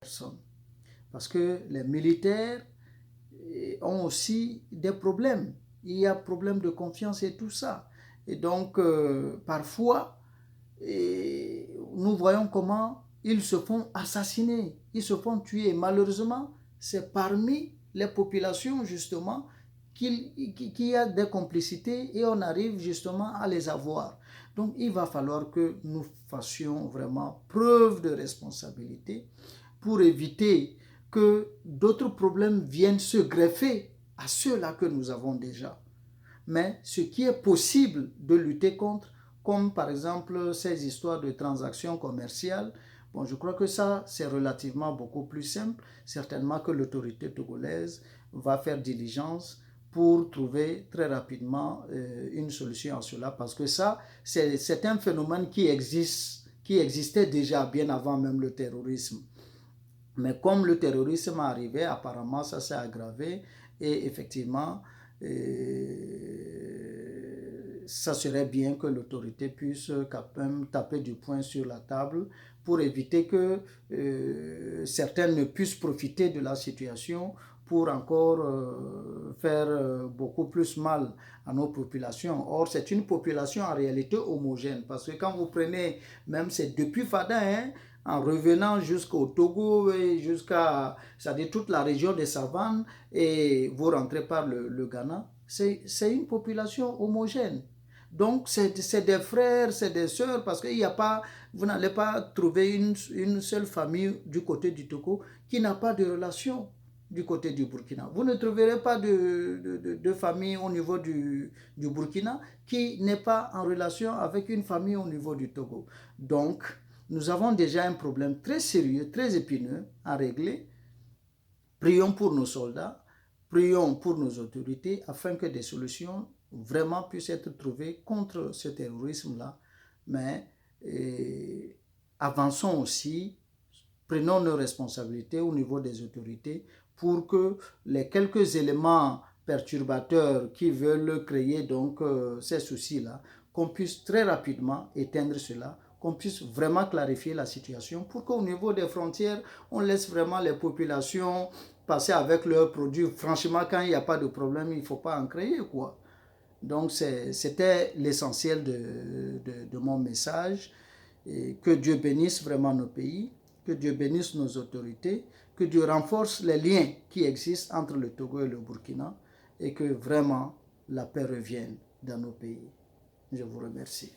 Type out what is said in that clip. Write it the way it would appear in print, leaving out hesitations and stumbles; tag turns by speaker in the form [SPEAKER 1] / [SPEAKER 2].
[SPEAKER 1] personnes. Parce que les militaires ont aussi des problèmes. Il y a problème de confiance et tout ça. Et donc, parfois, nous voyons comment ils se font assassiner, ils se font tuer. Malheureusement, c'est parmi les populations, justement, qu'il y a des complicités et on arrive justement à les avoir. Donc, il va falloir que nous fassions vraiment preuve de responsabilité pour éviter que d'autres problèmes viennent se greffer à ceux-là que nous avons déjà. Mais ce qui est possible de lutter contre, comme par exemple ces histoires de transactions commerciales, bon, je crois que ça, c'est relativement beaucoup plus simple. Certainement que l'autorité togolaise va faire diligence pour trouver très rapidement une solution à cela, parce que ça, c'est un phénomène qui existait déjà bien avant même le terrorisme. Mais comme le terrorisme est arrivé, apparemment ça s'est aggravé et effectivement, ça serait bien que l'autorité puisse quand même taper du poing sur la table pour éviter que certains ne puissent profiter de la situation pour encore faire beaucoup plus mal à nos populations. Or, c'est une population en réalité homogène, parce que quand vous prenez, même c'est depuis Fada, hein, en revenant jusqu'au Togo et jusqu'à, c'est-à-dire toute la région des savanes, et vous rentrez par le Ghana, c'est une population homogène. Donc, c'est des frères, c'est des sœurs, parce qu'il n'y a pas, vous n'allez pas trouver une seule famille du côté du Togo qui n'a pas de relation du côté du Burkina. Vous ne trouverez pas de famille au niveau du Burkina qui n'est pas en relation avec une famille au niveau du Togo. Donc, nous avons déjà un problème très sérieux, très épineux à régler. Prions pour nos soldats, prions pour nos autorités afin que des solutions vraiment puissent être trouvées contre ce terrorisme-là. Mais avançons aussi, prenons nos responsabilités au niveau des autorités pour que les quelques éléments perturbateurs qui veulent créer donc ces soucis-là, qu'on puisse très rapidement éteindre cela, qu'on puisse vraiment clarifier la situation pour qu'au niveau des frontières, on laisse vraiment les populations passer avec leurs produits. Franchement, quand il n'y a pas de problème, il ne faut pas en créer, quoi. Donc, c'était l'essentiel de mon message. Et que Dieu bénisse vraiment nos pays, que Dieu bénisse nos autorités, que Dieu renforce les liens qui existent entre le Togo et le Burkina et que vraiment la paix revienne dans nos pays. Je vous remercie.